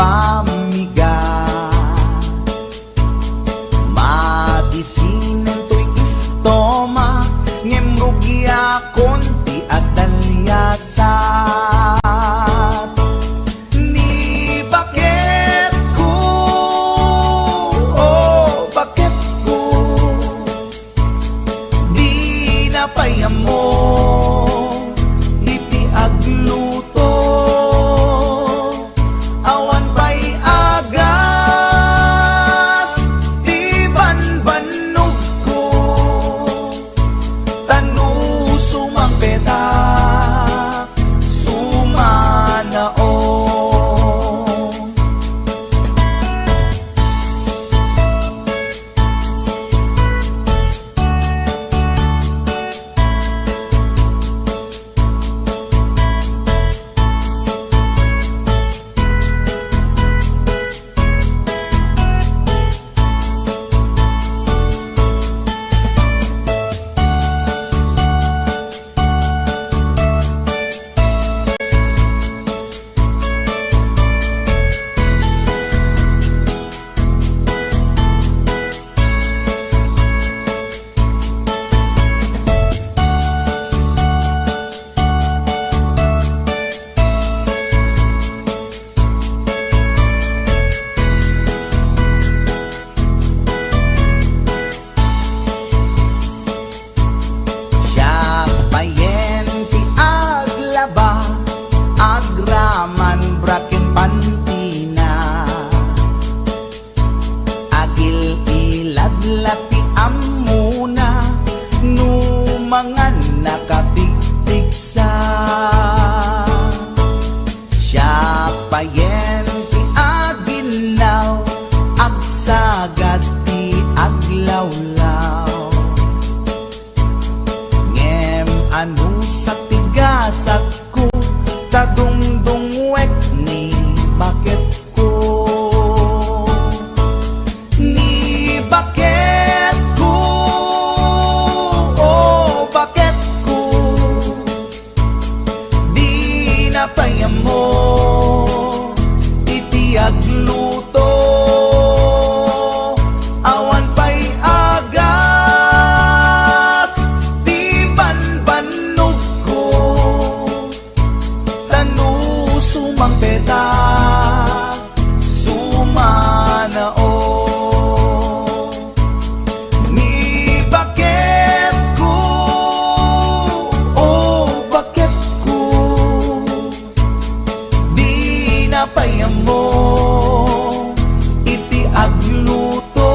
pamigat. Madisinen to'y istoma, ngem rugya konti at dalyasat. Ni bakit ko, oh bakit ko, di napayam mo, iti agluto. Awan pa'y agas, di banbanog ko, tanu sumang petak, sumanao. Agraman braken pantina, agil iladlati amuna, numangan nakapigpigsa. Siya payen ti aginaw, agsagad ti aglawlaw. Ngem anu sa tigasat ko, tadungdungwek ni bakit ko, ni bakit ko, oh bakit ko, di napayam mo, iti agluto. Awan pa'y agas, di banbanog ko, tanu sumang petak, sumanao. Ni bakit ko, oh bakit ko, di napayam mo, iti agluto.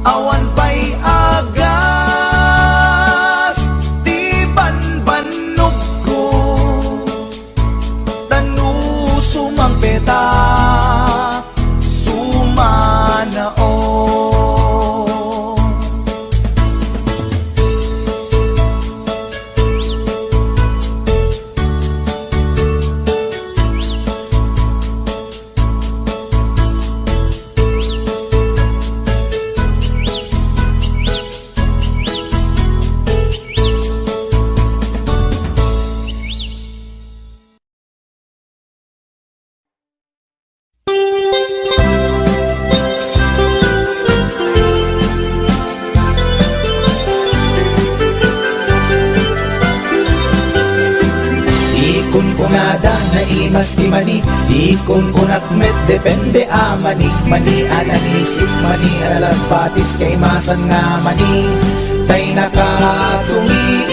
Awan pa'y agas, di banbanog ko, tanu sumang petak, sumanao. Kunada na imas di mani, ikon kunak met depende a mani, mani ananisip mani alalampatis kay masan nga mani, tay nakatumiip.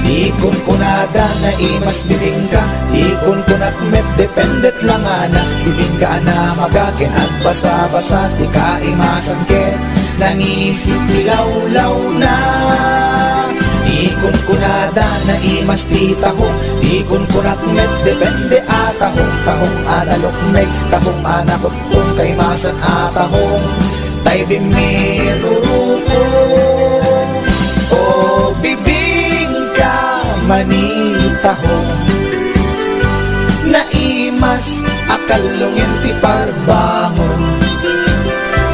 Ikon kunada na imas bibingka, ikon kunak met dependet lang ana, bibingka na magakin at basa-basa, di ka imasan ken, nangisip ilawlaw na. Ikon kunada na imas di tahong, ikon kunak met depende a tahong, tahong analok meg, tahong anakot kung kay masan a tahong, tay bimirurupong, o bibingka manitahong, na imas akalungin ti parbangon,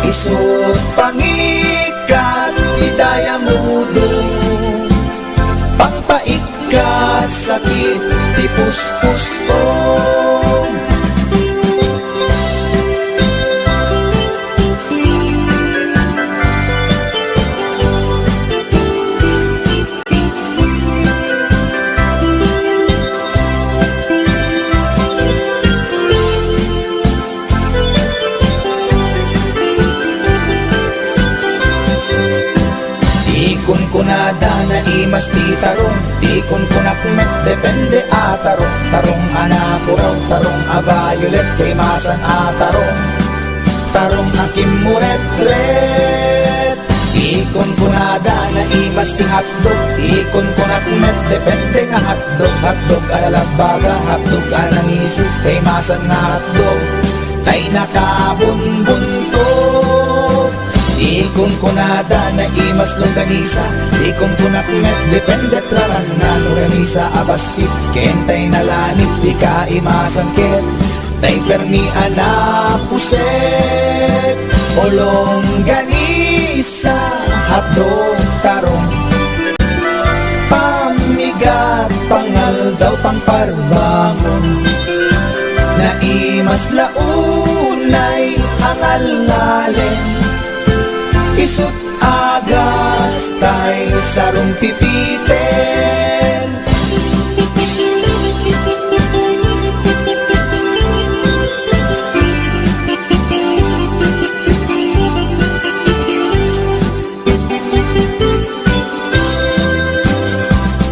isut pangikat idaya mudong, pangpaikat sakit ti puspusom. Kunada na imas ti tarong, di kunak met depende a tarong. Tarong anapuraw, tarong a violet, kay masan a tarong. Tarong a kimuret-ret. Di kunada na imas ti hotdog, di kunak met depende nga hotdog. Hotdog a lalagbaga, hotdog a nangisip, kay masan nga hotdog. Tay nakabunbuntot. Di kunada na imas longganisa, di kunak met depende traman na longganisa abasit. Kentay na lanit, di ka imasan ket. Tay permi anapuset. O longganisa, hotdog tarong. Pamigat, pangal daw pang parbangon. Na imas launay, angal-ngalen. Isut agas tay sarong pipiten.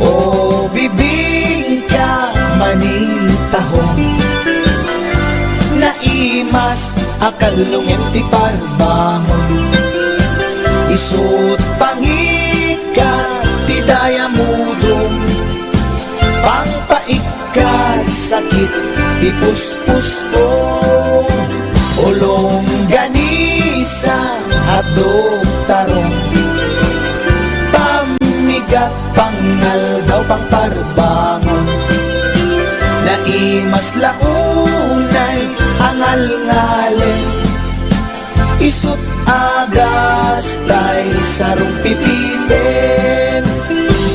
O bibing ka manitahong, naimas akalungin ti parbangon. Isut pangikat ti dayamudong, pangpaikat sakit ti puspusom. Olong ganisa hotdog tarong. Pamigat pangal daw pang parbangon. Naimas launay angal-ngalen. Isut agas tay sarong pipiten.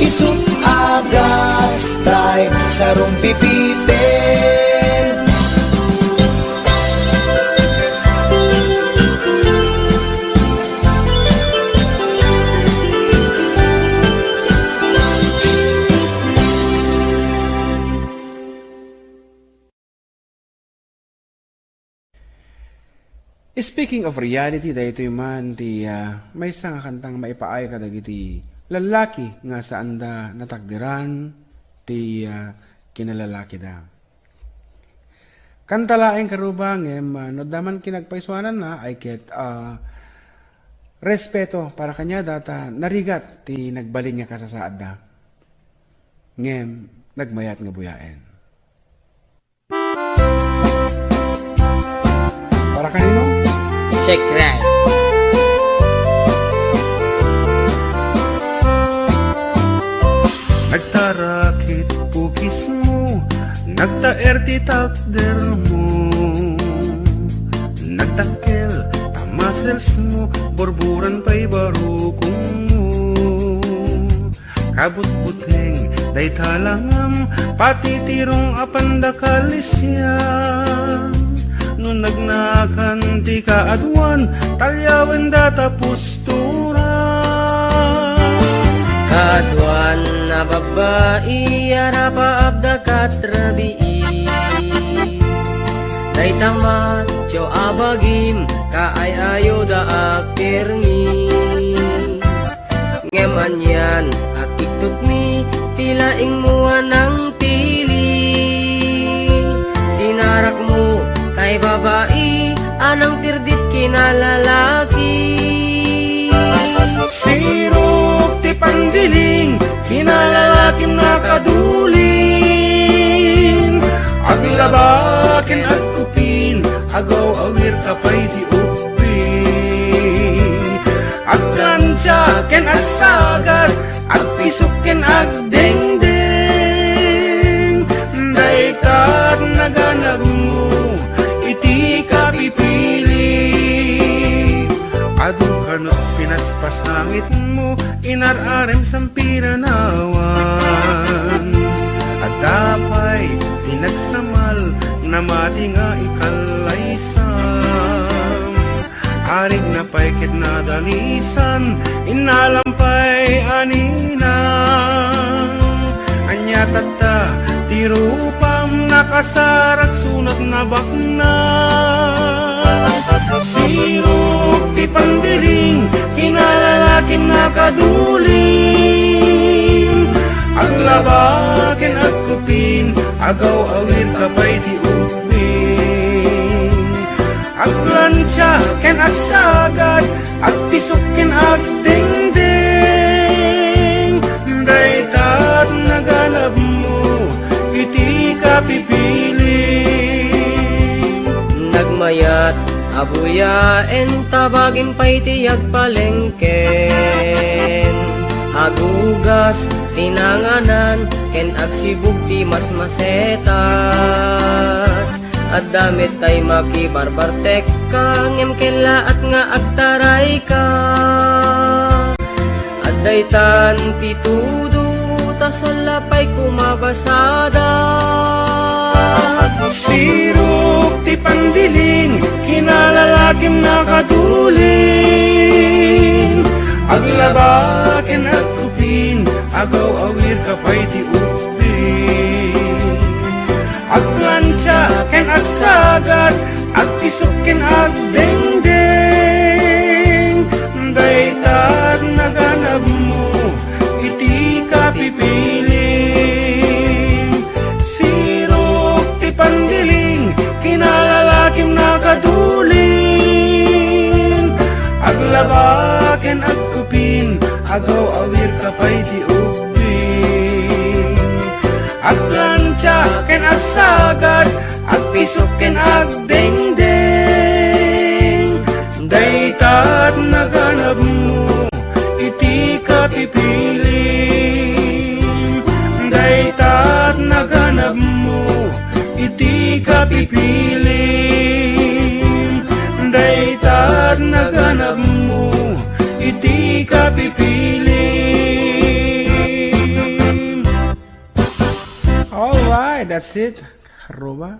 Isut agas tay sarong pipiten. Speaking of reality, dahito man ti may isang kantang maipaay ka dagiti lalaki nga saan da natakdiran ti kinalalaki da. Kantalaeng karubang no daman kinagpaiswanan na ay ket respeto para kanya data narigat ti nagbalin nga kasasaad da. Ngem nagmayat nga buyaen. Para kanino? Check right. Nagtarakit pukis mo, nagtaer ti takder mo. Nagtakkel tamasels mo, borburan pa'y barukong mo. Kabut-buteng day talangam, pati tirong apandakalisyan. No nagnakan ti kaadwan, talyawen data pustura. Kaadwan na babae, arapa abda katrabii. Day tamat, jo abagim, kaay-ayo da akirmi. Ngeman yan, akiktot mi, tilaing mua ng tili. Sinarak mo, kay babae, anang tirdit kinalalaki. Sirok ti pandiling, kinalalakim nakaduling. Aglabakin at kupin, agaw awir kapay di upin. Agkansyaken at sagat, agpisuken agdengdeng. Daykat naganag mo, iti kapipili. Adu kanot pinaspasangit mo, inararem sampiranawan. At nagsamal na mati nga ikalaysam. Arig na paikit na dalisan, inalampay anina. Anya tata, tirupam nakasarak sunat na bakna. Sirok ti pandiling, kinalalakin nakaduling. Aglabakin at kupin, agaw awir kapay ti upin. Aglansya ken at sagad, at pisukin at dingding. Daytat nagalab mo, iti ka pipiling. Nagmayat abuyaen tabagin pa'y tiyag palengken. Agugas tinanganan ken agsibug ti masmasetas. At damit tay makibarbartek ka ngem kela at nga agtaray ka. At daytan ti tudo ta salapay kumabasada. Sirok ti pandiling, kinalalakim nakaduling. Aglabakin at kupin, agaw awir kapay ti upin. Aglansya ken agsagad, agpisukin agdengdeng. Daytat naganab mo, iti ka pipiling. Sirok ti pandiling, kinalalakim nakaduling. Aglabaken agkupin, agaw awir kapay ti upin. Aglansya ken agsagad, agpisukin agdengdeng. Daytat naganab mo, iti ka pipiling. Daytat naganab mo, iti ka pipiling. Daytat naganab mo, iti ka pipiling. Alright, that's it. Karuba.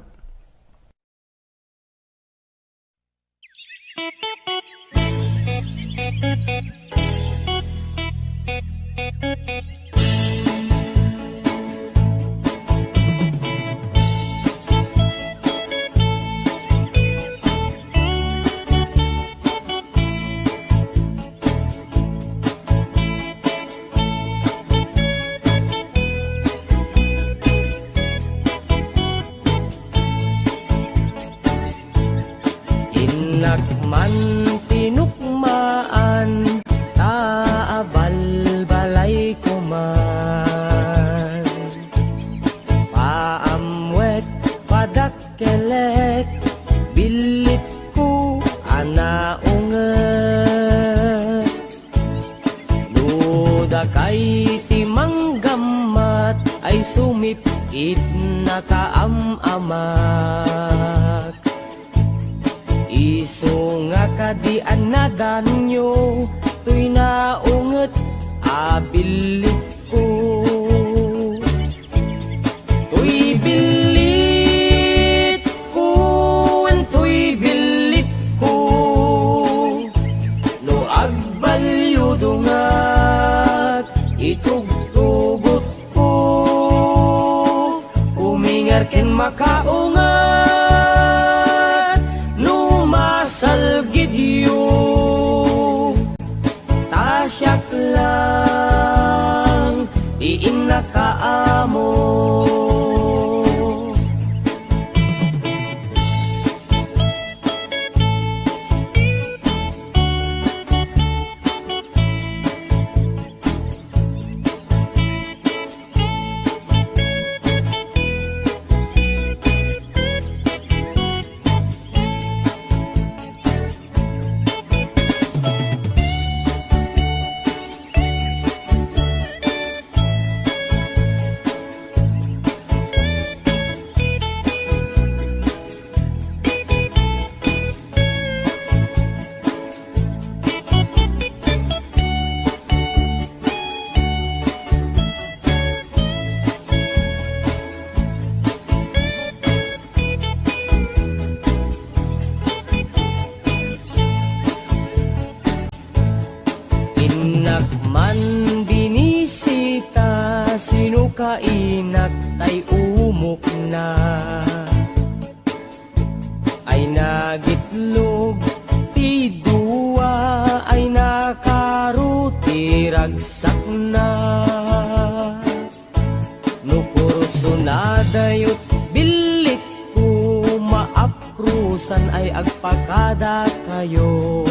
Inakman tinukmaan, taabal balay kuman. Paamwet padakkelet, bilit ko anaunget. Duda kay timanggamat, ay sumipit na kaamamak. Iso nga kadian na danyo, tuy naunget abilit ko. Tuy bilit ko, tuy bilit ko. No agbalyo dungat, itugtugot ko. Umingar ken makaungat, salgidyo tasyak lang diin nakaamo. inak tay umok na, ay nagitlog ti duwa, ay nakaruti ragsak na. No kurso na dayot bilit ko, maaprusan ay agpakada kayo.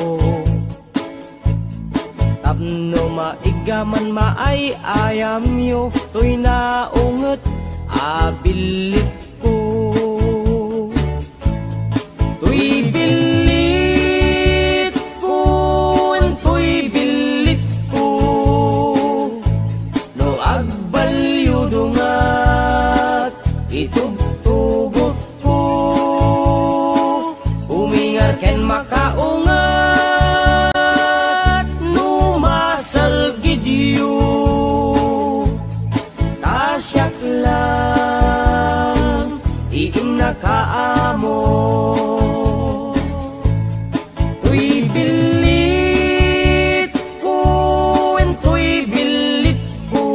Tapno maigaman maay ayam yo, to'y naunget abilit ko. To'y bilit ko, to'y bilit ko, no agbalyo dungat itugtugot ko. Umingar ken makaungat, tasyak lang iinakaamo. To'y bilit ko, to'y bilit ko,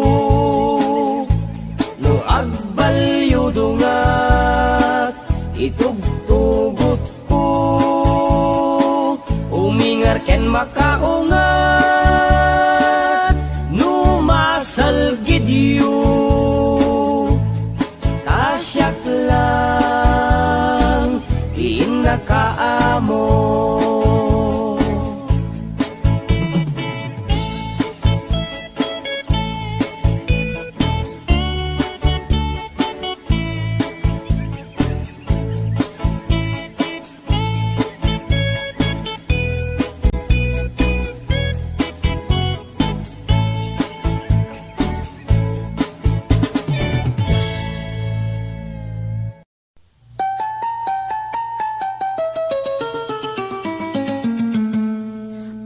no agbalyo dungat itugtugot ko. Umingar ken makaungat, numasalgid yu, tasyak lang inakaamo.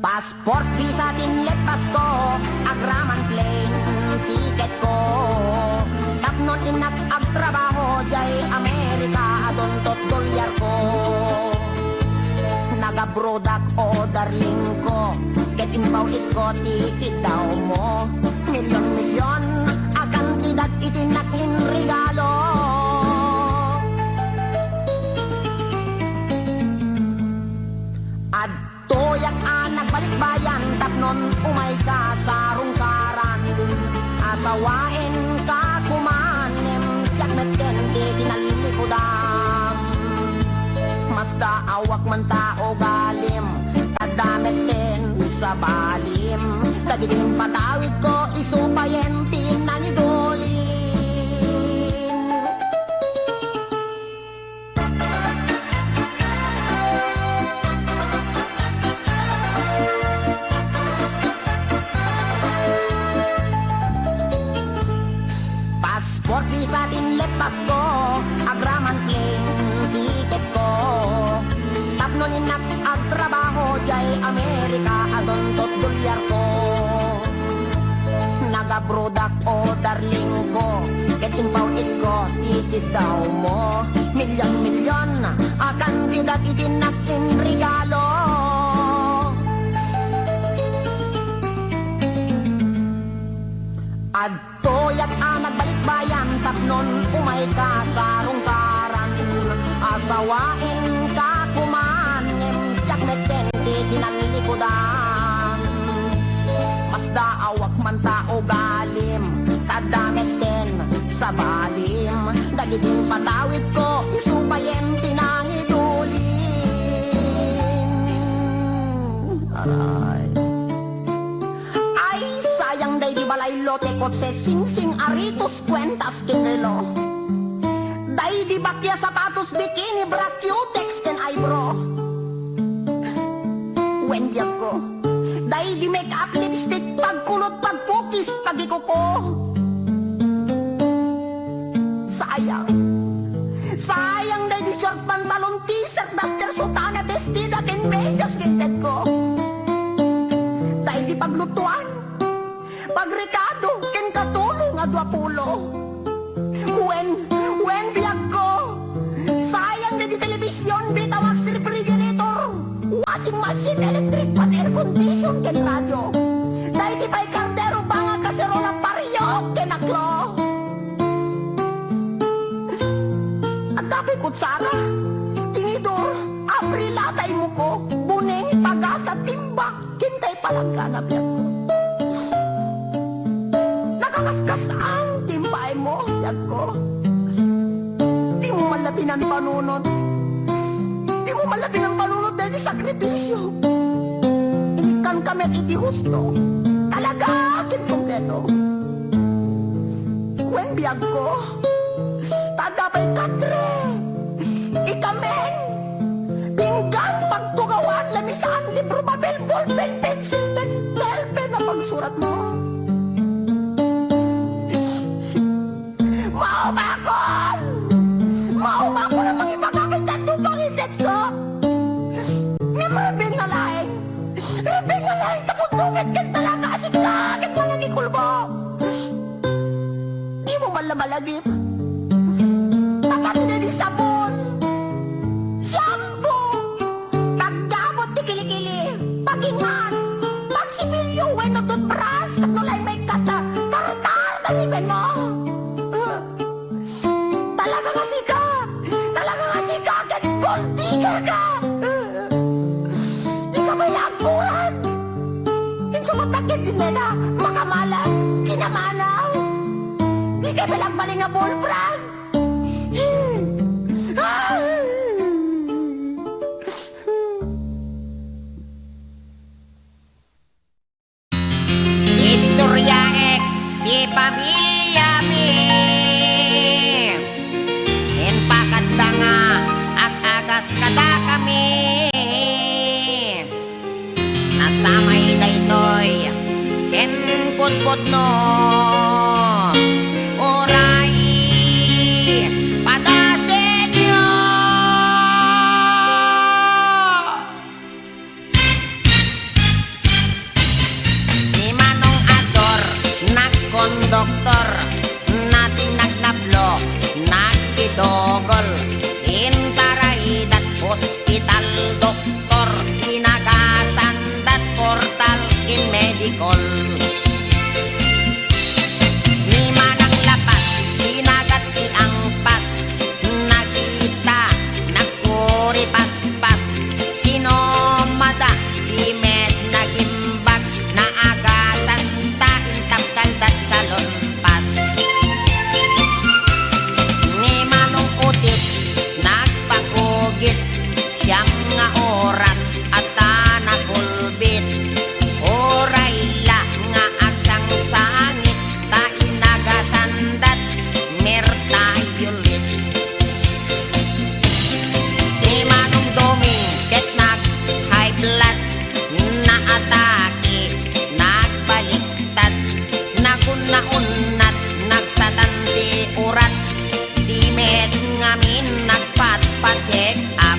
Passport, visa, dinlepas ko, agraman plane ticket ko. Tapnon inak agtrabaho, jay Amerika, adontot dolyar ko. Nagabrodak o darling ko, get inbaw ko, ticket daw mo. Milyon-milyon, akan tidak itinakin regalo. Toyak anak balik bayan, tapnon umay ka sa rungkaran. Asawain ka kumanem, siyak meten di dinalilikudan. Masda awak man tao galim, kadameten sa balim. Dagidin patawid ko, isupayen tinanidolin. Passport, visa, dinlepas ko, agraman plane ticket ko. Tapnon inak agtrabaho, jay Amerika, adontot dolyar ko. Nagabrodak o darling ko, get inbaw ko, ticket daw mo. Milyon-milyon, akan tidak itinakin regalo. Toyak anak balik bayan, tapnon umay ka sa rungkaran. Asawain ka kumanem, siyak meten di dinalilikudan. Masda awak man tao galim, kadameten sa balim. Dagidin patawid ko, isupayen tinangidulin. Aray, sayang day di balay lote kotse sing-sing aritos kwentas kinrelo. Day di bakya sapatos bikini bra cutex ken eyebrow. When biag ko, day di make up lipstick pagkulot pagpukis pagikuko. Sayang, sayang day di short pantalon t-shirt duster sutana vestida ken medyas kinted ko. Day di paglutuan, pagrekado ken katulong nga 20. When biag ko, sayang na di telebisyon, bitaw sa refrigerator, washing machine, electric pan, air condition ken radyo. Dahil di pa'y kardero pa nga kaserola paryo ken aklo. Tadapi kutsara, tinidor, abrila tay mo ko, buning, pagasa, timbak, kintay palangganap yan ko. Nakakaskas ang timbay mo, yan ko. Di mo malabi ng panunod. Di mo malabi ng panunod dahil sakripisyo. Ikan kami at iti husto. Talaga, akin kompleto. Kwen biyag ko, tadapay katre, ikamen, pinggan, pagtugawan, lamisaan, libro, papel, ballpen, pencil, pen, telpen na pagsurat mo. Maumakol! Maumakol ang mga ipagkakit at tupangitet ko. Nga marabing na laing, tapos dumit kan talaga, asiglagit mo nang ikulbo. Di mo malamalagip. Tapat na di sabon. Shampoo. Pagdabot di kilikili. Pagingan. Pagsimilyo, weno toothbrush. Katnulay may kata. Tartar, taliban mo. Talaga kasi ka. Talaga kasi ka. Agad gold digger ka. Di ka may lakuran. Insumatakit din na. Makamalas. Kinamanaw. Di ka balagbaling na bullbrand. Istorya ek di pamilya mi. En pakadda nga ag-agas kada kami. Nasamay daytoy ken pudpud no. Oray padasenyo. Ni Manong Ador nagkondoktor, natin nagnablo, nagkidogol, intarahidat hospital doktor, inagasandat portal in medical. Ni Manang Lapas, inagat ti angpas, nagkita, nagkuri paspas, sinomada, di med nagimbag, naagasan ta intap kaldat sa lonpas. Ni Manong Utit, nagpakugit, siyam nga oras at nakulbit. Oray la nga agsang sangit, ta inagasandat, mertayulit. Ni Manong Doming, ket nag high blood, na atake, nagbaliktad, nagunnaunat, nagsatanti urat, di med ngamin nagpat-pa-check up.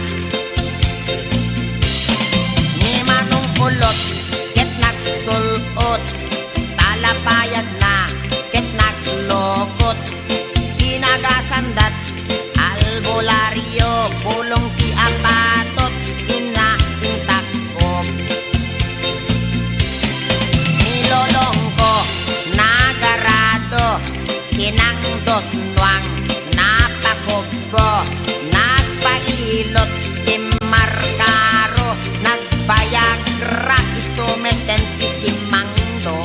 Ni Manong Ulot, ket nagsulot, talapayag na, ket naglokot, inagasandat, albularyo, pulong ti apatot, inaintakop. Nilolong ko, nagarado, sinangdot nuang, napakubbo, nagpailot, timarkaro, nagbayagra, isumeten isimangdo.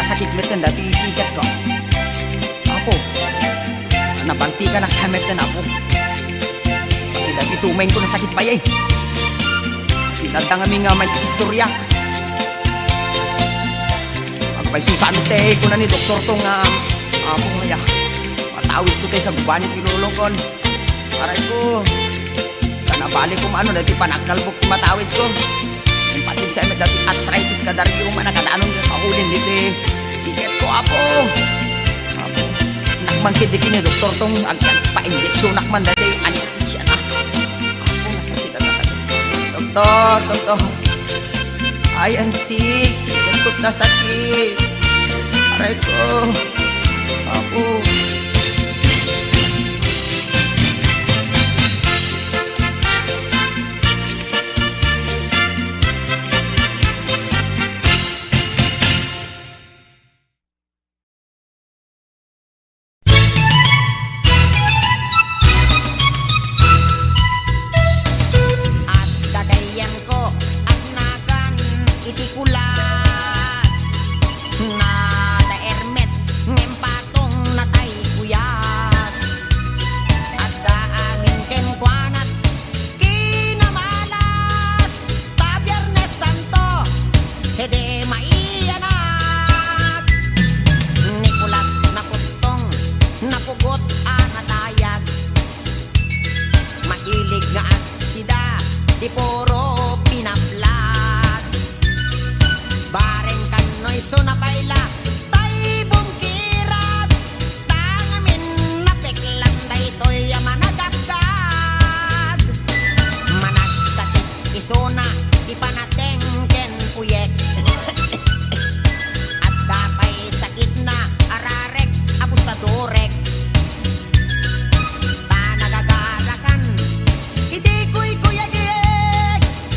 sakit metten dati sikat ko. Ako, nabanti ka na sa metten ako. Pati dati tumain ko na sakit pa yan. Pinadang kami nga may istorya. Pagpay susanot ko na ni doktor tong ako nga. Matawid ko tayo sa gubanit ilulong kon. Aray ko, kanabalik ko maano dati panagkalbok matawid ko. Yung patig sa emet dati arthritis ka dari yung manakadaanong yung kahulin dito siket ko apo. Apo, nakmangkid di kini doktor tong pa-injeksyon nakman dati anesthesia na. Ako nasakit na doktor. I am sick, siket ko't nasakit. Aray ko, apo.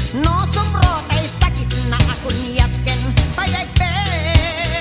No sombro kay sakit na ako niyapken payagpek.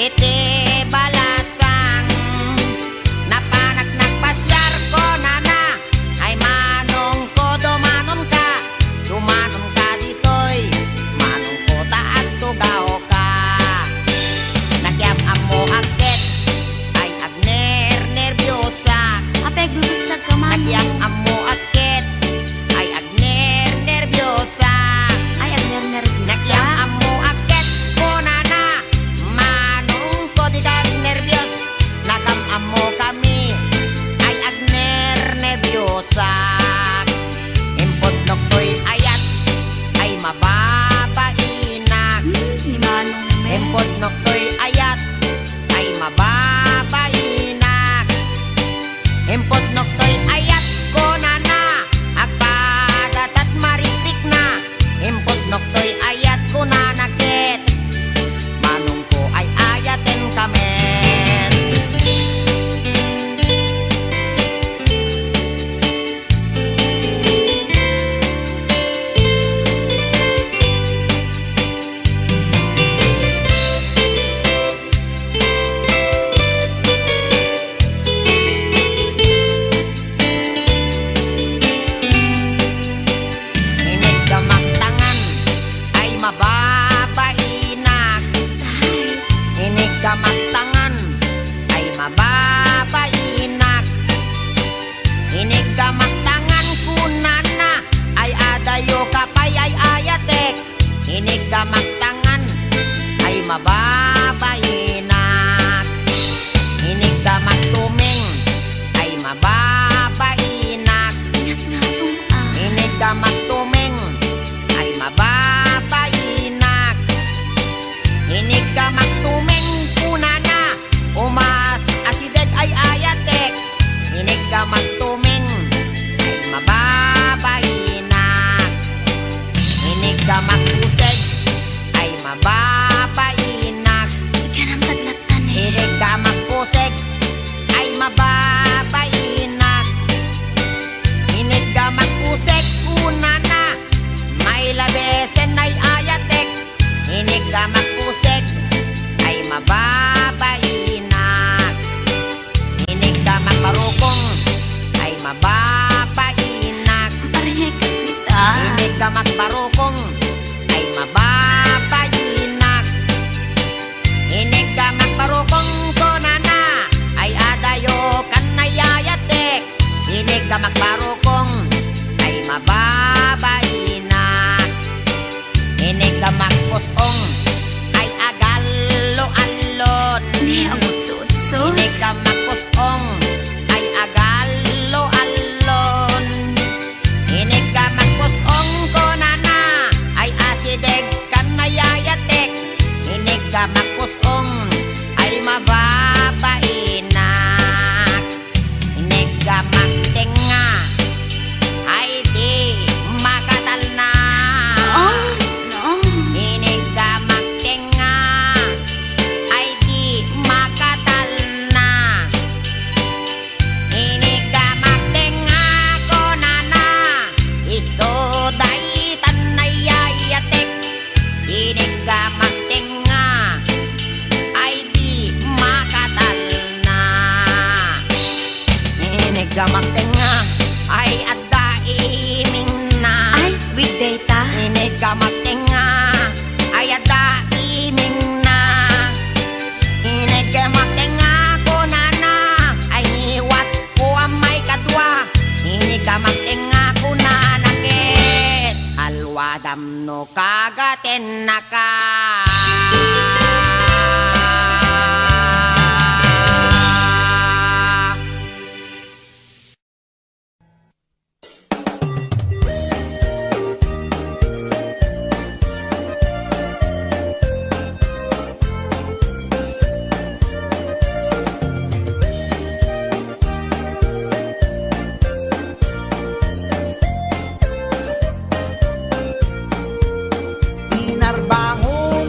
iti balasang napanak nagpasyar ko nana ay manong ko dumanom ka ditoy manong ko taat tugaw ka nakyam amo agket ay agner nervyosa Apeg lubisag ka man. nakyam amo agket ay agner nervyosa Ay, agner nervous nakyam ka. amo agket ko nana manong ko di kag nervyos nakam amo kami ay agner nervyosa impod noktoy ayat ay mababainak Ni Manong men. impod noktoy ayat ay mababainak impod noktoy ayat ko nana agpadatat maripik na impod noktoy ayat ko nanakit manong ko ay ayaten kamen Inig kamaktangan ay mababainak Inig kamaktangan ay mababainak Inig kamaktangan kunana ay adayo kapay ay ayatek Inig kamaktangan ay mababainak Inig kamaktuming ay mababainak Ingat nga itong Inig ka magtuming ay mababainak Inig ka magtuming kunana umas asideg ay ayatek Inig ka magtuming ay mababainak Inig ka magkuseg ay mababainak Ikan ang tadlatan eh. Inig ka magkuseg ay mababainak Inig ka magpusek kunana may labesen ay ayatek Inig ka magpusek ay mababainak Inig ka magparukong ay mababainak Parehek kita. Inig ka magparukong ay mababainak Inig ka magparukong kunana ay adayo kan ayatek Inig ka magparukong ay mababainak Inig ka magpusong ay agalo-alon Ni amot suot-so. Inig ka magpusong ay agalo-alon Inig ka magpusong kunana ay asideg kan ayatek Inig ka magpusong ay mababainak Inig ka magtenga ay di makatal na Oh, no. Inig ka magtenga ay di makatal na Inig ka magtenga kunana isoday tanayayatek Inig ka magtenga ay di makatal na Inig ka magtenga ay adda iming na Ay, with data. Inig ka magtenga ay adda iming na Inig ka magtenga kunana ay niwat ko ang may kadwa Inig ka magtenga kunana ket alwadam no kagaten na ka Inarbangon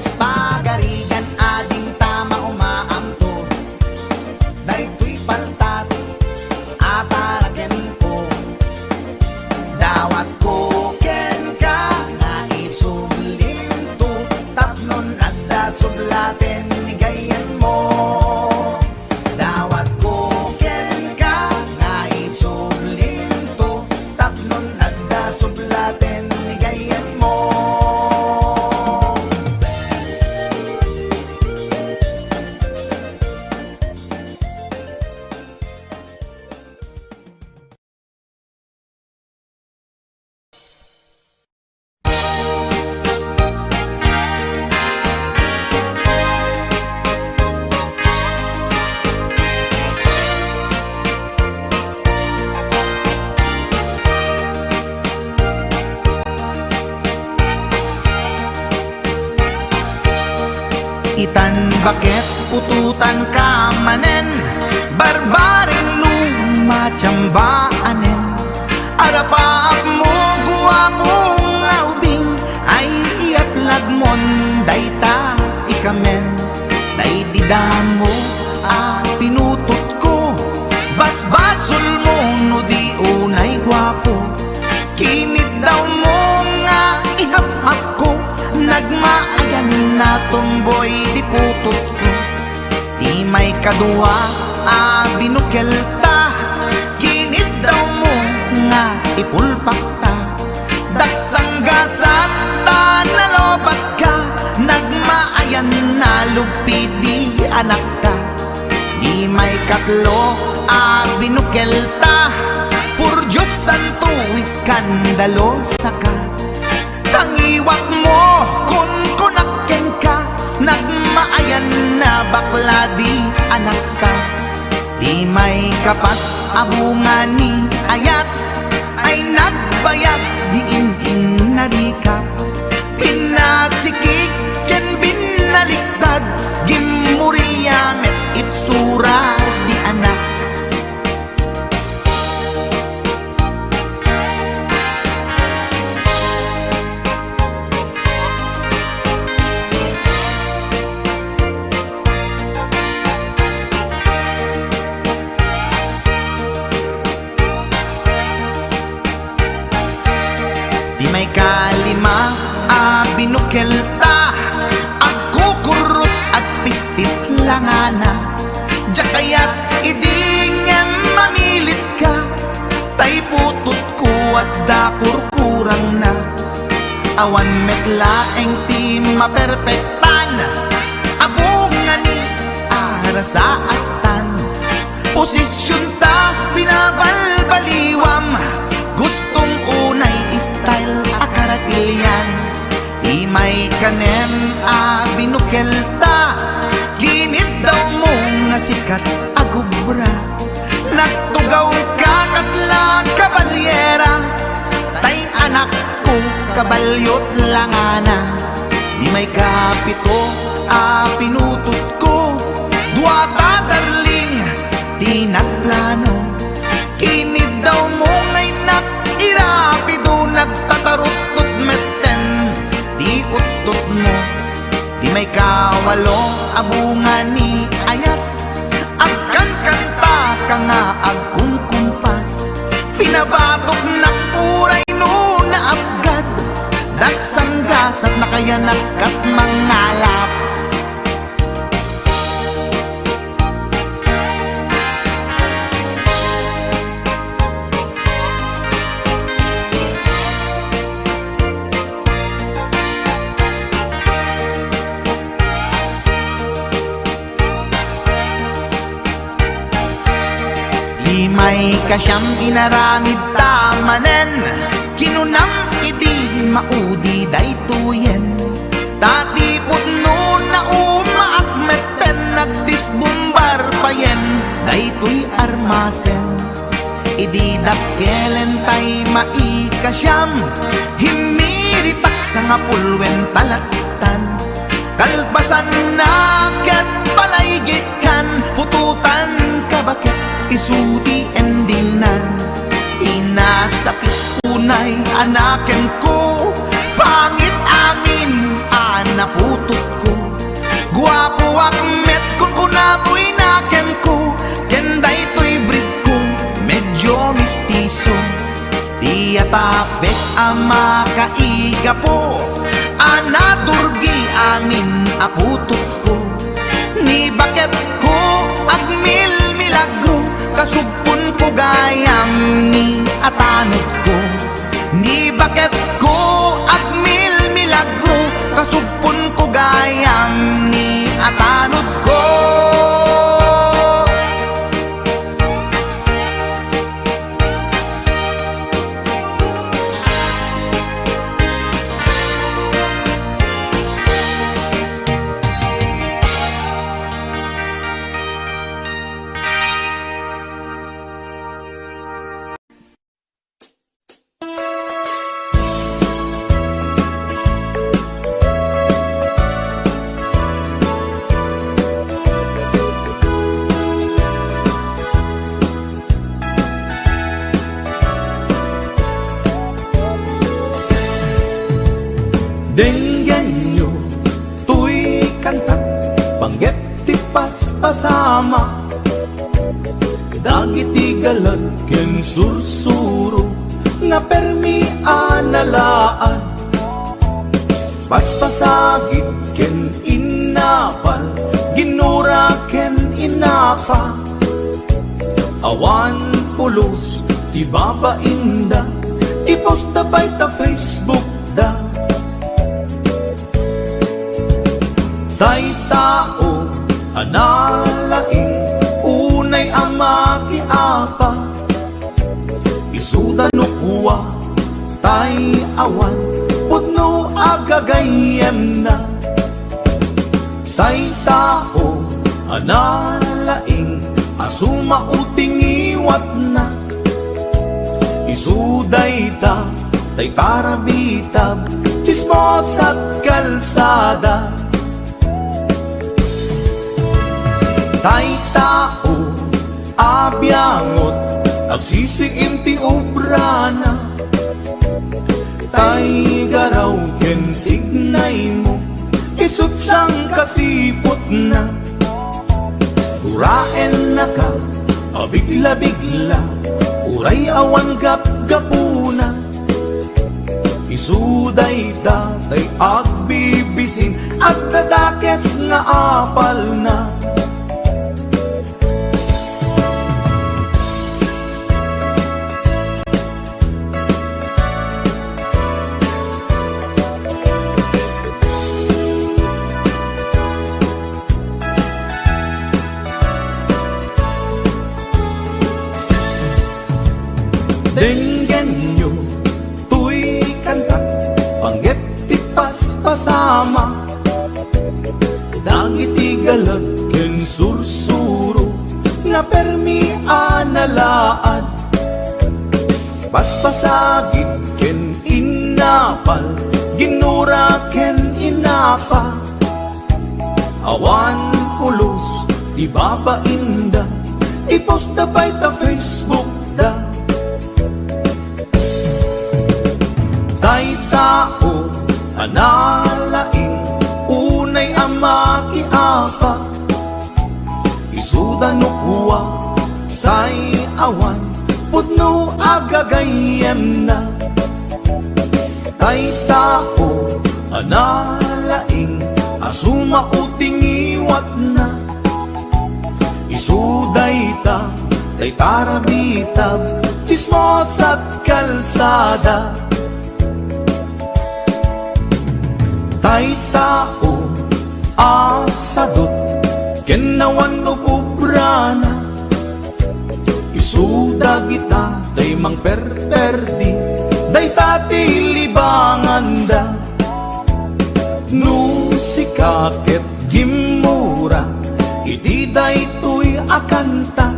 Kas pagarigan ading tama umaamto, daytoy paltat ataraken ko. Dawat ko ken ka nga isublim to, tapnon adda sublaten ni gayan mo. Dawat ko ken ka nga isublim to, tapnon adda sublaten ni gayan mo. Itan bakit pututan ka manen, barbaring lumachambaanen. Arapaap mo guwapong ubing, ay iaplag mon dayta ikamen. Day didamo pinutot ko, basbasul mo no di unay guwapo. Kinit daw mo nga ihap-hap ko, nagmaayan na tomboy di putot ko. Di may kadua binukel ta, kinit daw mo nga ipulpak ta. Daksang gasat ta nalobat ka, nagmaayan na lupi di anak ka. Di may katlo binukel ta, pur Diyos santo iskandalo saka. Tangiwak mo kun kunakken ka, nagmaayan na bakla di anak ka. Di may kapat abungan ni ayat, ay nagbayag di in narikap. Pinasikik ken binaliktad, gimurilya met itsura di anak. Di may kalima binukel ta, agkukurot at pistit langana. Diya kaya't idingem mamilit ka, tay putot ko at dakurkurang na. Awan metlaeng ti maperpektan, abungan ni ara sa astan. Posisyon ta binabalbaliwam, gustong unay style akaratilyan. Di may kanem binukel ta, ginit daw mo nga sikat agubra. Nagtugaw ka kasla kabalyera, tay anak ko kabalyot langana. Di may kapito pinutot ko, duwata darling di nagplano. Kinid daw mo ngay irapido, nagtatarot-tot meten di utot mo. Di may kawalo abungan ni ayat, agkan kanta ka nga agkong kumpas. Pinabatok na puray no na abgad, dagsang gasat na kaya nakat mangalap. Di may kasyam inaramid tamanen, kinunam idi maudi daytoyen. Tatipot no na umaakmeten, nagdisbumbar payen daytoy armasen. Idi dakkelen tay maikasyam, himiritak sa nga pulwen talaktan. Kalpasan na ket palaygit kan, pututan ka bakit isuti endingnan. Inasakit unay anaken ko, pangit amin anak aputot ko. Guwapo akmet kun kunaboy na ken ko, kenday to'y breed ko, medyo mistiso. Tiyatapet ama kaiga po, anaturgi amin aputot ko. Ni bakit ko agmil milagro, kasugpon ko gayam ni atanot ko. Ni bakit ko agmil milagro, kasugpon ko gayam ni atanot ko. Denggan nyo, tuy kanta, panggep ti paspasama, dagiti galag ken sursuro, nga permi analaan, paspasagit ken inapal, ginura ken inapa, awan pulos ti babainda, ipost da by ta Facebook da. Tay tao analaing unay ama kiapa, isuda no kuwa tay awan putno agagayem na. Tay tao analaing asuma uting iwat na, isuday ta tay parabitab chismos at kalsada. Tay tao abyangot agsisiim ti obrana, tay garaw ken tignay mo isut sang kasipot na. Uraen na ka abigla-bigla, uray awan gap-gapuna, isuday datay agbibisin at dadakets nga apal na. Denggan nyo, tuy kanta, panggep ti paspasama, dagiti galag ken sursuro, nga permi analaan, paspasagit ken inapal, ginura ken inapa, awan pulos ti babainda, ipost da by ta Facebook da. Tay tao analaing unay ama kiapa, isuda no kuwa tay awan putno agagayem na. Tay tao analaing asuma uting iwat na, isuday ta tay parabitab chismos at kalsada. Tay tao asadot kenawan no pubrana, isuda kita tay mang perperdi, day tati libanganda. No sikaket gimura, iti day tuy akanta,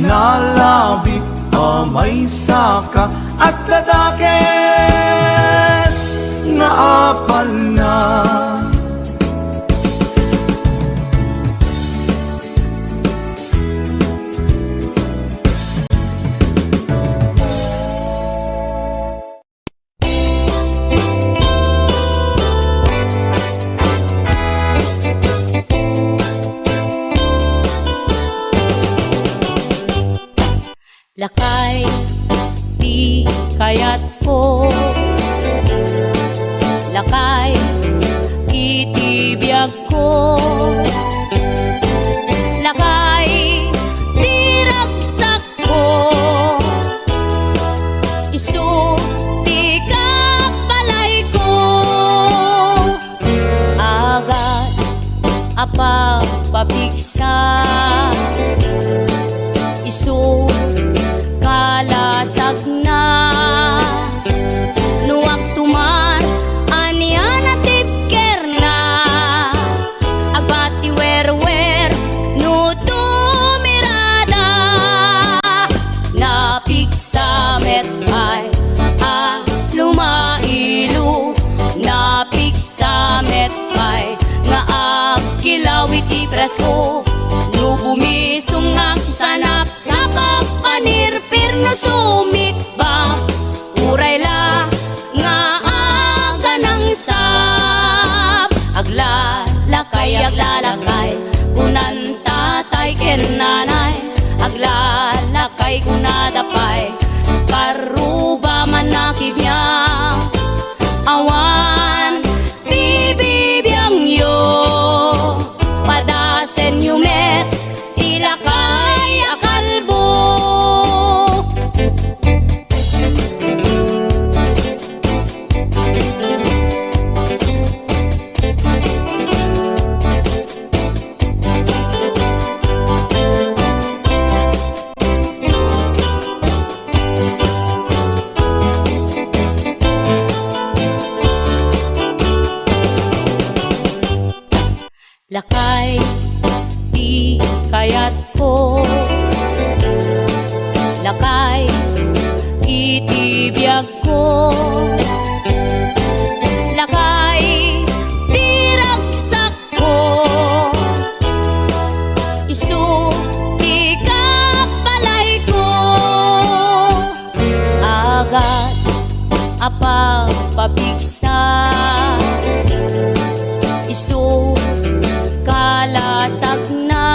nalabit amay saka at dadakes nga apal na. itibiyag ko. Lakay diragsak ko, isu ti kapalay ko. Agas apa pabigsa, isu kalasag na. Nuwag tuman anian at tipker na, agbati wer-wer no tumirada. Napigsa metay lumailu, napigsa metay nga agkilawit ti presko. No bumisong ang sanap sa pagpanirpir no sumikbang, uray la nga aga ng sap. Aglalakay kunan tatay ken nanay, aglalakay kunadapay karuba man nakibiyang. Awan bibibiyang yo, padasen yumet ilakay akalbo. Lakay di kayat ko, lakay itibiyag ko. Lakay diragsak ko, isu ti kapalay ko. Agas apa pabigsa, isu kalasag na.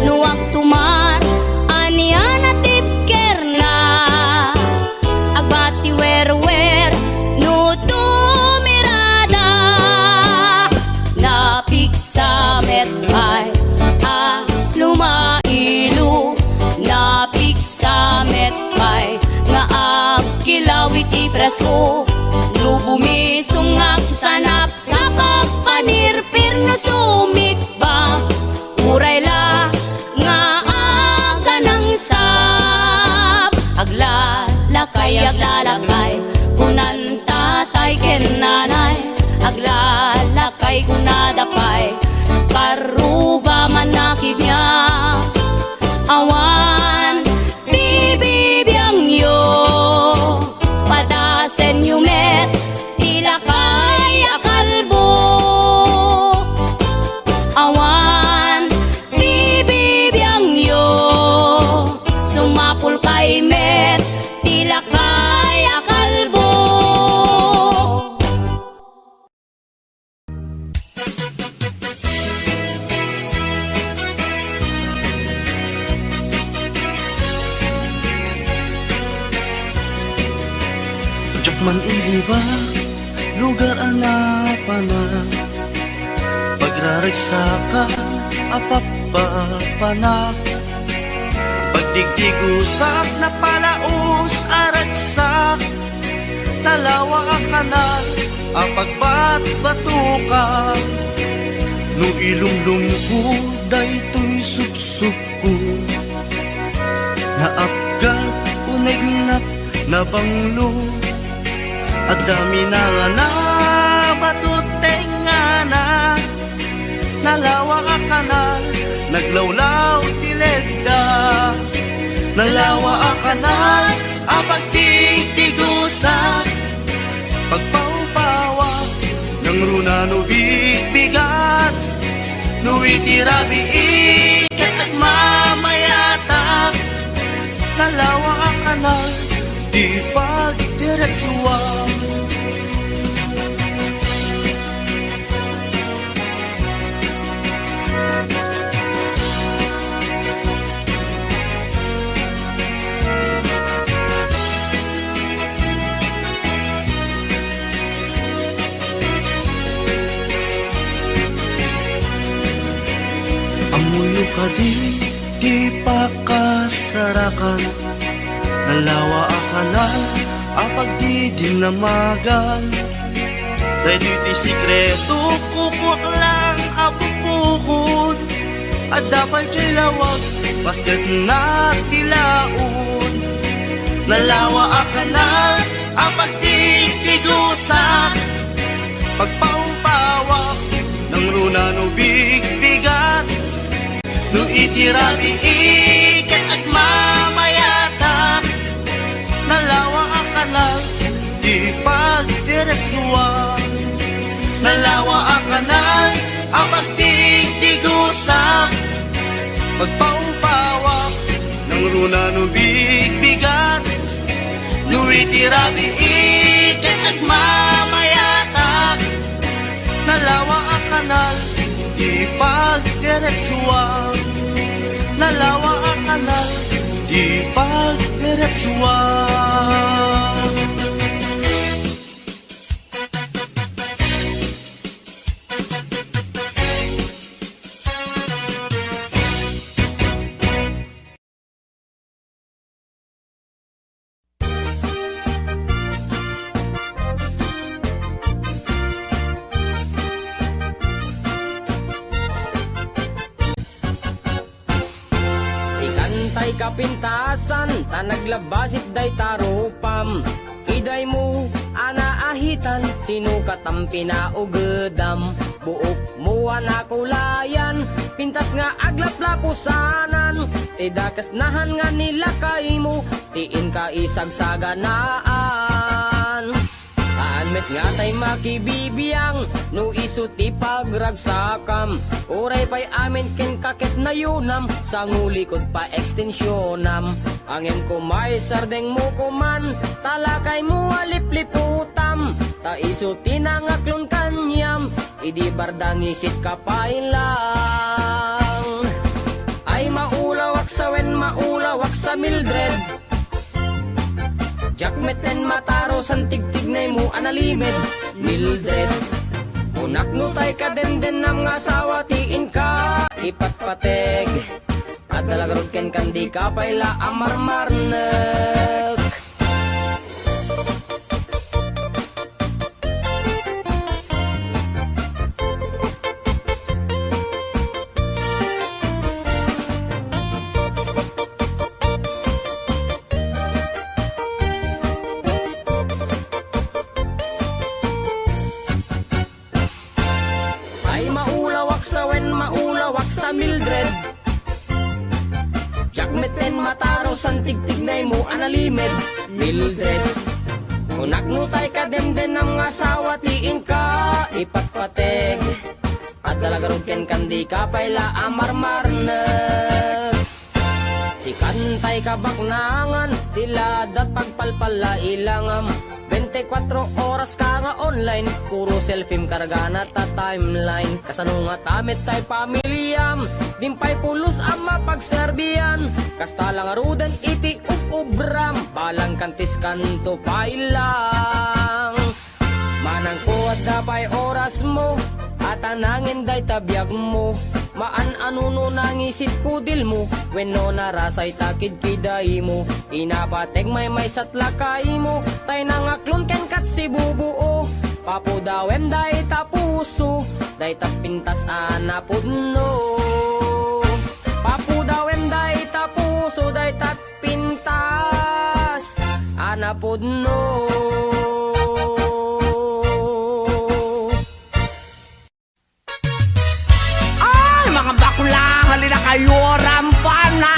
Nuwag tumar anian at tipker na, agbati wer-wer no tumirada. Napigsa metay lumailu, napigsa metay nga agkilawit ti presko. No bumisong ang sanap sa pagpanirpir no sumikbang, uray la nga aga ng sap. Aglalakay kunan tatay ken nanay, aglalakay kunadapay karuba man nakibiyang. Awan bibibiyang yo, padasen yumet ilakay akalbo. Awan bibibiyang yo, sumapul kay met ilakay akalbo. Man iliba, lugar anapana, pagraragsakan, apapapana. Pagdigdigusak na palaos aragsak, talawa ka kanal, apagbat-batuka. No ilumlum ko, daytoy supsup ko, naapgat, unegnat, nabanglo. At dami na nga na batuteng nga na, nalawa ka kanal, naglawlaw tilegda. Nalawa ka kanal, apagtigtigusa, pagpaupawa ng runa no bigbigat, no itirabi ikat at mamayatak. Nalawa ka kanal, di pagdiretsuan. di pa kasarakan. Nalawa akanan, apag di dinamagan. Dahil ito'y sikreto, kukwak lang abukukod. At dapat kilawag, basit na tilaon. Nalawa akanan, apag di tigusak. Pagpaumpawak ng runa no bigbigat. No itirabi ikat at mamayata. Nalawa akanan, di pagdiretsuan. Nalawa akanan, apag di tigusak. Pagpaumpawak ng runa no bigbigat. No itirabi ikat at mamayata. Nalawa ang kanal, di pagdiretsuan. Nalawa ang kanal, di pagdiretsuan. Tay kapintasan, tanaglabasit day tarupam. Iday mo, anaahitan, sinukat ang pinaugedam. Buok mo anakulayan, pintas nga aglaplapusanan. Tidakas nahan nga nilakay mo, tiin ka isagsaganaan. Met nga tay makibibiyang, no isuti pagragsakam. Uray pa'y amin ken kakit na yunam, sa ngulikod pa ekstensyonam. Angem ko may sardeng mo kuman, talakay mo alipliputam. Ta isuti na ngaklon kanyam, idi bardang isit kapailang. Ay maulawak sa wen, maulawak sa Mildred. Jakmeten mataro san tigtignay mo analimed Mildred. Unak no tay ka den nam nga asawa tiin ka ipatpateg. At dalagarod ken kandi ka payla amarmarnek. Sa Mildred, Jakmeten mataro san tigtignay mo analimed Mildred. Unak no tay ka den nam nga asawa tiin ka ipatpateg. At dalagarod ken kandi ka payla amarmarnek. Si kantay ka baknangan, tiladat pagpalpala ilangam. 24 oras ka nga online, puro selfie karga na ta timeline. Kasano nga tamit tay pamilyam, dimpay pulos ang mapagserbiyan. Kasta lang arudan iti ubram, balang kantis kanto pailang. Manang ko at dapay oras mo, at anangin day tabiyag mo. Maan anuno nangisit kudil mo, when no narasay takid kiday mo. Inapateg may satlakay mo, tay nangaklon ken kat si bubuo. Papudawem day tapuso, day tapintas anapudno. Papudawem day tapuso, day tapintas anapudno. Halina kayo, rampana!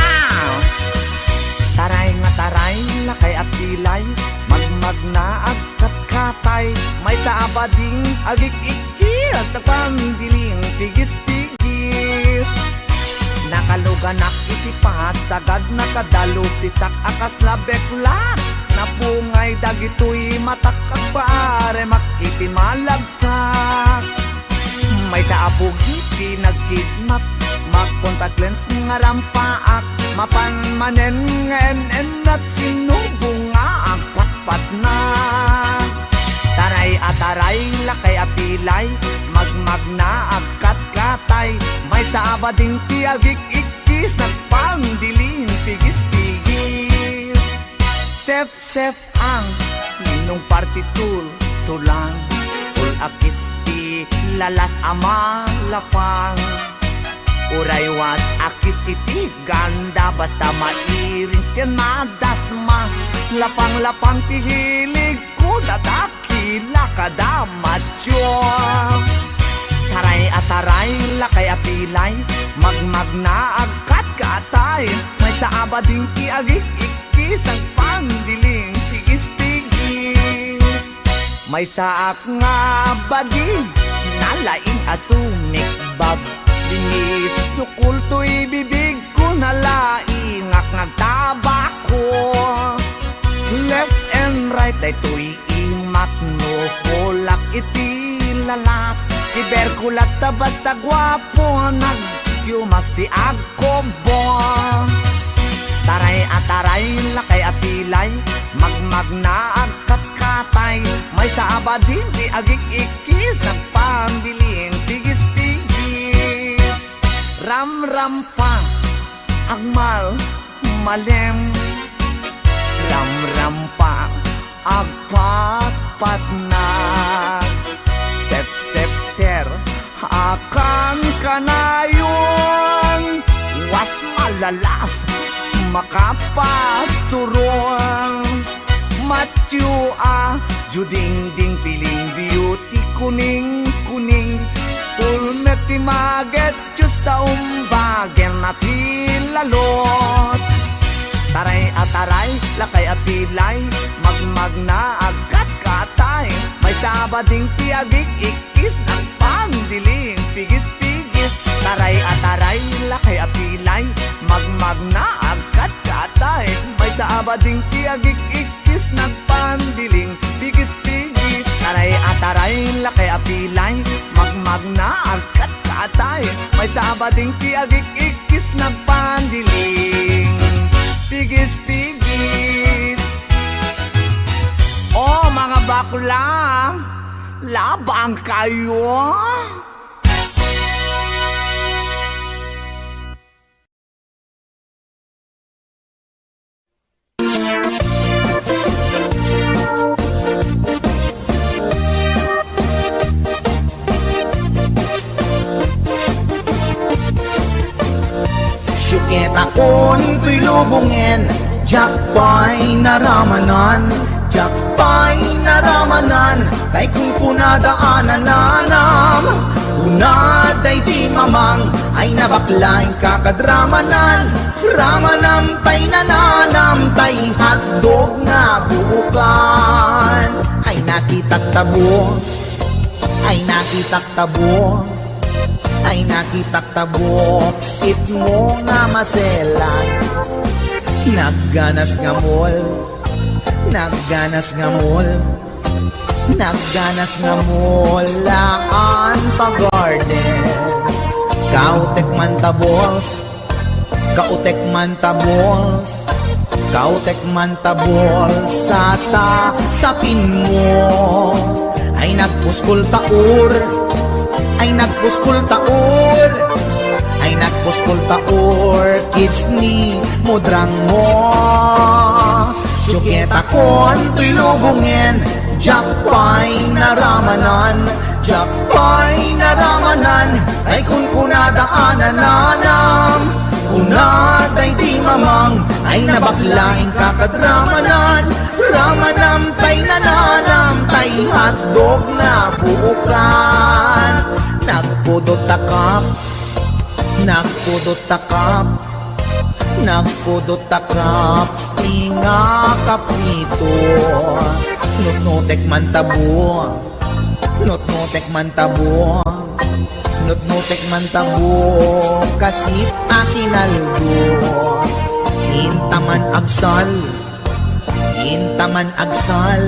Taray nga taray, lakay at kilay, magmag na agkat-katay. May sa abading agik-ikis, nagpamdiling pigis-pigis. Nakaluganak itipas, sagad nakadalo, pisak akas labeklat. Napungay dagitoy matakak pare, makitimalagsak. May sa abugiti nagkidnap, mag-contact lens nga rampaak. Mapanmanen ngenen at sinubong nga ang patpat na. Taray at taray, lakay apilay, magmag na agkat-katay. May sa abading tiagik ikis nagpandiling pigis-pigis. Sef ang ninong partitul tulang ul akis ti lalas ama lapang. Uray was akis iti ganda basta mairins ken madasma. Lapang-lapang ti hilig ko dadakila kada macho. Taray ataray lakay apilay magmag na agkat katay. May saaba ding ti agik ikis ang pandiling tigis-tigis. May saak nga bading nalaing asumik bab. Dinis sukul to'y bibig ko nalaing ngagtabako. Left and right ay to'y imat no kulak iti lalas. Iberkulat ta basta gwapo nagyumas ti agkobo. Taray ataray lakay apilay magmag na agkat-katay. May saaba din ti agik ikis nagpandiling tigis-tigis. Ram-ram pa agmal malem. Ram-ram pa agpat-pat na. Sep-septer akan kanayon. Was malalas makapasuron. Matyo juding-ding piling beauty kuning-kuning. Pulmet ti maget just taumbagen na tilalos. Taray ataray lakay apilay magmag na agkat katay. May sabading ti agik ikis ng pandiling pigis-pigis. Taray ataray lakay apilay magmag na agkat katay. May sabading ti agik ikis ng pandiling pigis-pigis. Taray ataray lakay apilay magmag na agkat katay. May sabading ti agik ikis ng pandiling pigis-pigis. Oh mga bakla, labang kayo. Syukit akon to'y lubungin, jakpay naramanan, jakpay naramanan. Tay kung kunadaanan nanam, kunaday di mamang, ay nabaklaing kakadramanan. Ramanam tay nananam, tay hotdog na buukan. Ay nakitak tabo, ay nakitak tabo, ay nakitak tabok, sit mo nga maselan. Nagganas nga mall, nagganas nga mall, nagganas nga mall, laan pa garden. Kautek man tabols, kautek man tabols, kautek man tabols, sapin mo. Ay nagpuskol taur, ay nagpuskol taur, ay nagpuskol taur, kids ni mudrang mo. Syukit akon to'y lubungin, jakpay naramanan, jakpay naramanan. Ay kung kunadaanan nanam, kunaday di mamang, ay nabaklaing kakadramanan. Ramanam tay nananam, tay hotdog na buukan. Nagpudot takap, nagpudot takap, nagpudot takap, tinga kaprito. Nutnutek man tabo, nutnutek man tabo, nutnutek man tabo, kasit akinaldo. Intaman agsal, intaman agsal,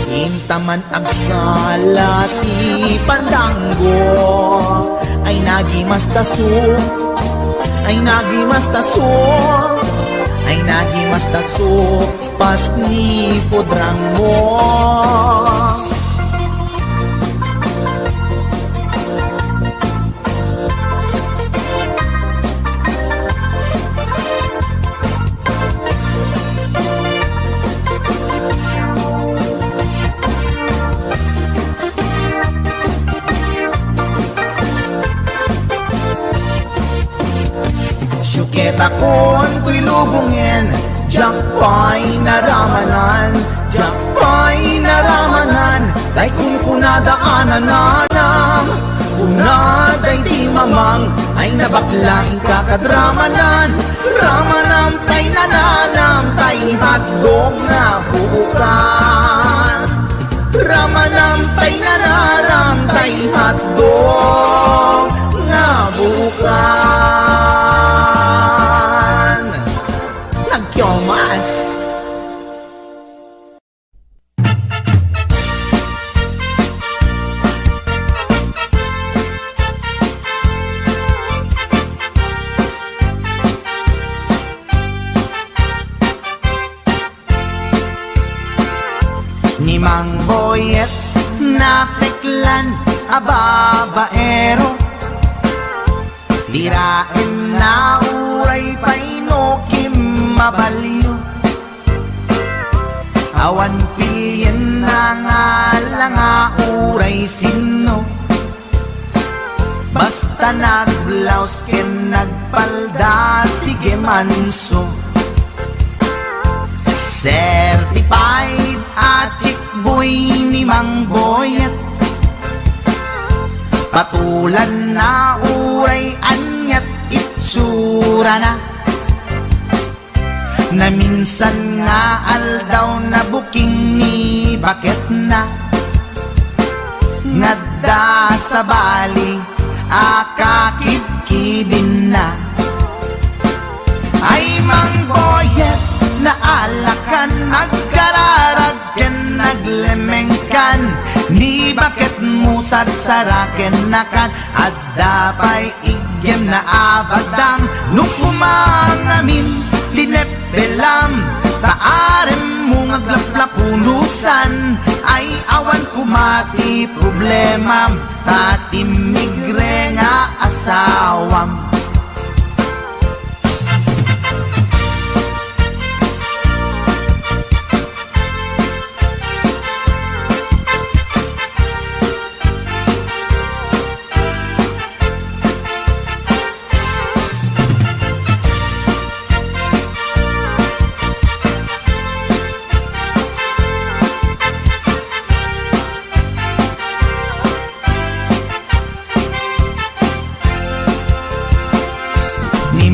intaman agsal, ati pandanggo. Ay nagimas taso, ay nagimas taso, ay nagimas taso, pas ni podrang mo. Ket akon ko'y lubungin, diyak pa'y naramanan, diyak pa'y naramanan, tay kung kunadaanan nanam, kunaday di mamang, ay nabaklang kakadramanan, ramanam tay nananam, tay hatdog na bukan. Ramanam tay nanaram, tay hatdog na bukan. Nagkyomas. Ni Mang Boyet na peklan ababaero, dirain na uray painokim mabaliw, awan pilyen na nga langa uray sino, basta nagblaus ken nagpalda sige manso. Certified at chick boy ni Mang Boyet, patulan na uray anyat itsura na, na minsan nga aldaw na buking ni bakit na, ngadda sa bali akakibkibin na. Ay Mang Boyet, naalakan, nagkararag ken naglemengkan, ni bakit mo sarsaraken nakan, at dapay igyem na abadang, nukumangamin tinepelam, taarem mo ngaglaplapunusan, ay awan kumati problemam, tatimigre nga asawam.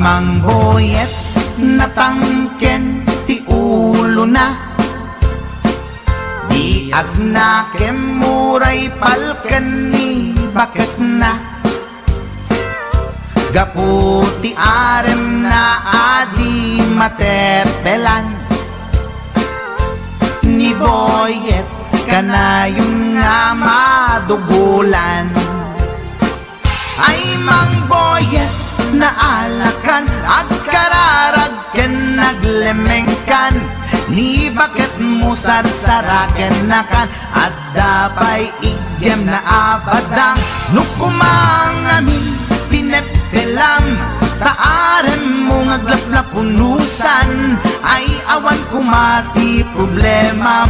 Mang Boyet natangken ti ulo na, di agnakem muray palken ni bakit na, gaputi arem na adi matepelan, ni Boyet kanayong nga madugulan. Ay Mang Boyet, naalakan, agkararag ken naglemengkan, ni bakit mo sarsaraken nakan, at dapay igyem na abadang, nukumangamin tinepelam, taarem mo ngaglaplapunusan, ay awan kumati problemam,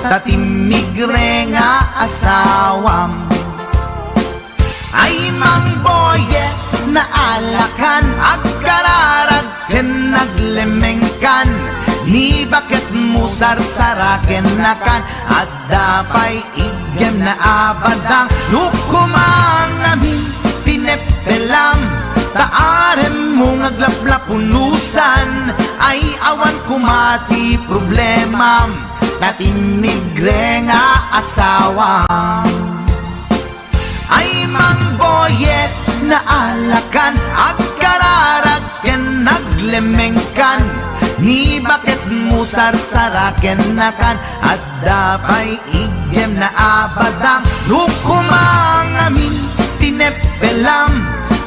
tatimigre nga asawam. Ay Mang Boyet, naalakan, agkararag ken naglemengkan, ni bakit mo sarsaraken nakan, at dapay igyem na abadang, nukumangamin tinepelam, taarem mo ngaglaplapunusan, ay awan kumati problemam, tatimigre nga asawam. Ay Mang Boyet, naalakan, agkararag ken naglemengkan, ni bakit mo sarsaraken nakan, at dapay igyem na abadang, nukumangamin tinepelam,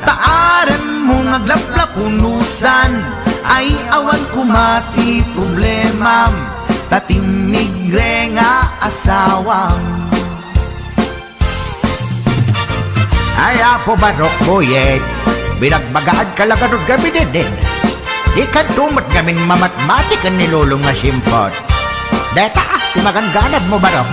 taarem mo ngaglaplapunusan, ay awan kumati problemam, tatimigre nga asawam. Ay, Apo Barok Boyet, binagbagaan ka lang anong gabi din. Di ka tumat gamin mamatmatik ang nilulong na simpot. Deta, timagangganad mo, Barok.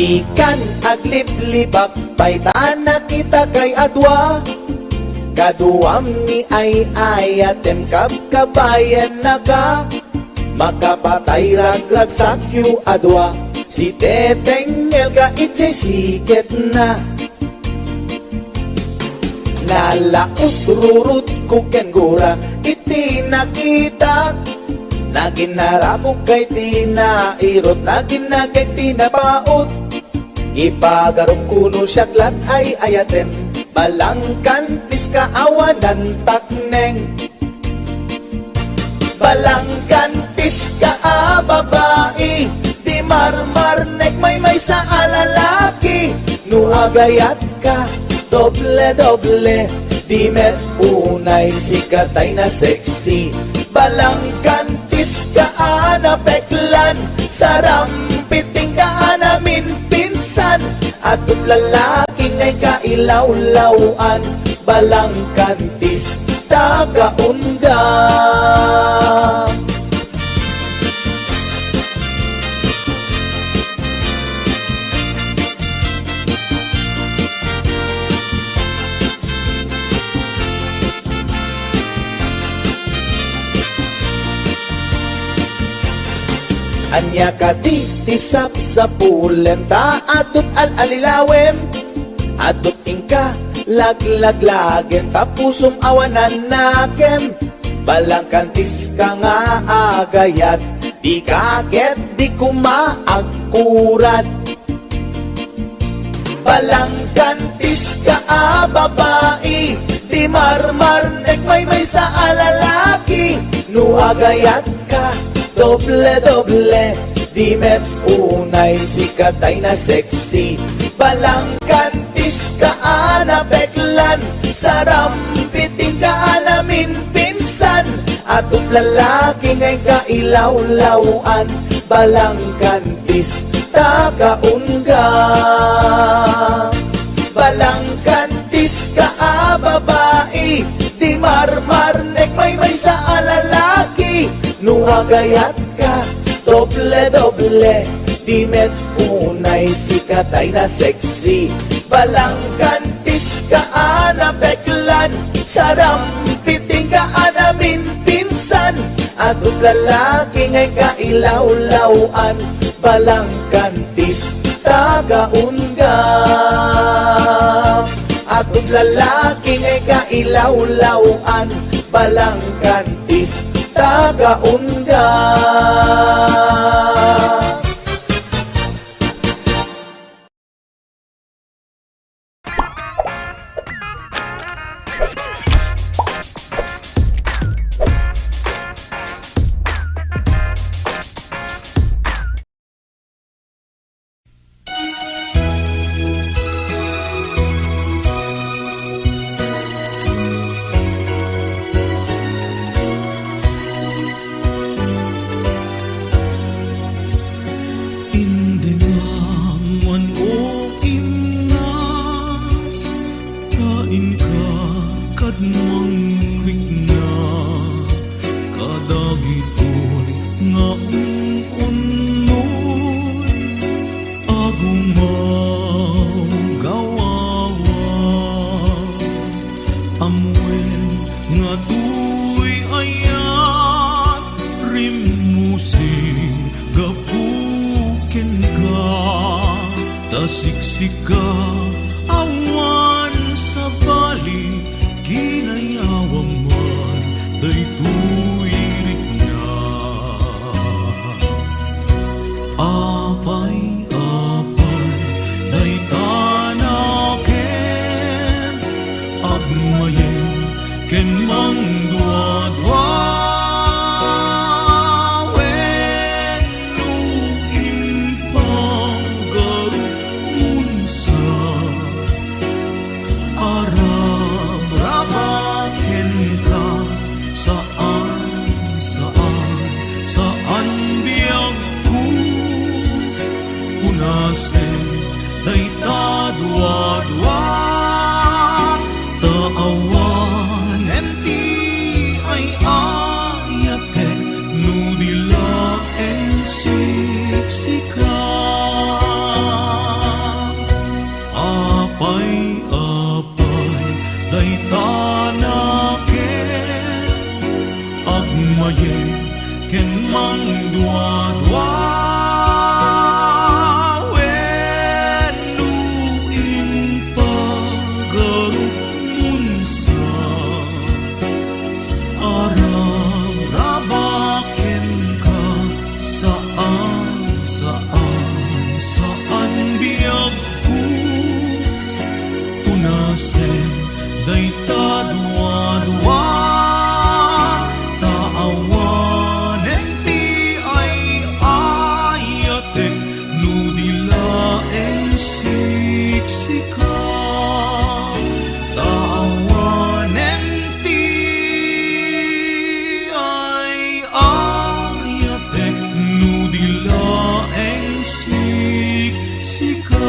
Ikan aglip-libak paitana kita kay adwa. Kaduam ni ay ayatem kabayan na ka. Makapatay ragrag sakyu adwa. Si Teteng Elga itchay siket na. Nalaos rurut kuken gura iti nakita. Naginara ko kay tinairot, nagina kay tinapaot. Ipagarok kuno siyaglat ay ayatem, balangkantis kaawanan takneng. Balangkantis ka babae, di marmarnek may sa alalaki. Nuagayat ka, doble-doble, di met unay sikatay na sexy. Balangkantis ka peklan, sarampiting ka namin pinsan. Atut lalaki ngay kailawlawan, balangkantis tagaunda. Anya ka di tisap sa pulen, ta adut al-alilawem. Adut ingka laglagen, tapusum awanan nakem. Balangkantis ka nga agayat, di kaget di kumaagkurat. Balangkantis ka babae, di marmarnek may sa alalaki. Nuagayat ka, doble-doble, di met unay sikatay na sexy. Balangkantis ka peklan, sarampiting ka namin pinsan. Atut lalaki ngay kailawlawan, balangkantis tagaunga. Balangkantis ka babae, di marmarnek may sa alalaki. Nuagayat ka, doble-doble, di met unay sikatay na sexy. Balangkantis ka peklan, sarampiting ka namin pinsan. Atut lalaki ngay kailawlawan, balangkantis tagaunga. Atut lalaki ngay kailawlawan, balangkantis tagaunga. Siksika awan sa bali, ginayawang man daytoy na. Apay-apay day tanaken, agmayen ken mang dua-dua. Day ta dua-dua, taawan enti tanaken agmayen ken mangdua-dua wenuin pagarumun sa arang-rabaken ka saan biyag ko punasen dayta dua-dua taawanen ti ay ayatek nudilaeng siksika taawanen ti ay ayatek nudilaeng siksika.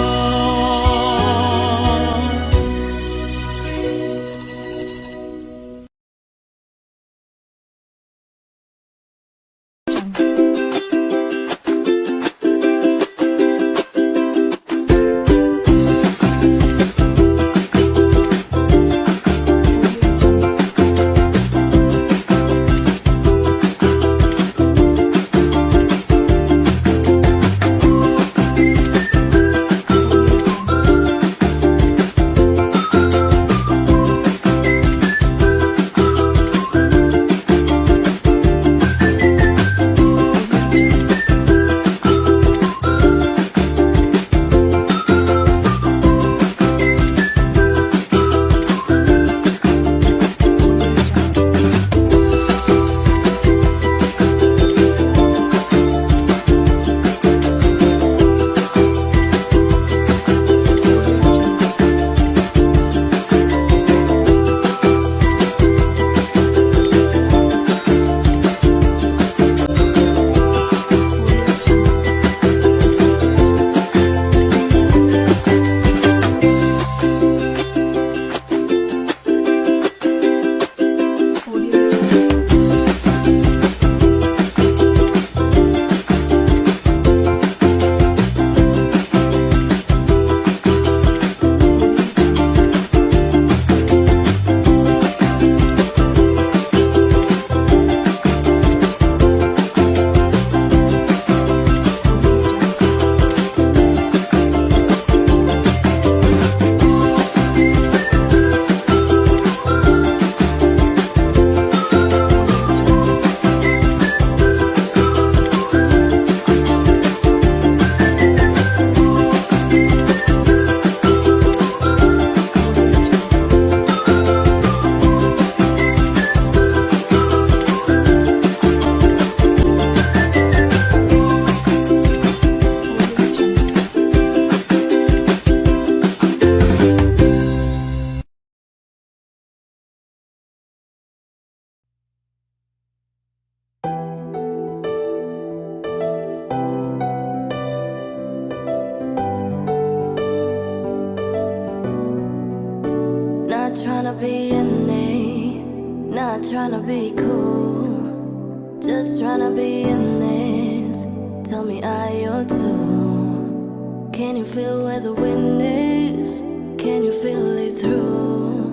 Not tryna be unique, not tryna be cool, just tryna be in this. Tell me, are you too? Can you feel where the wind is? Can you feel it through?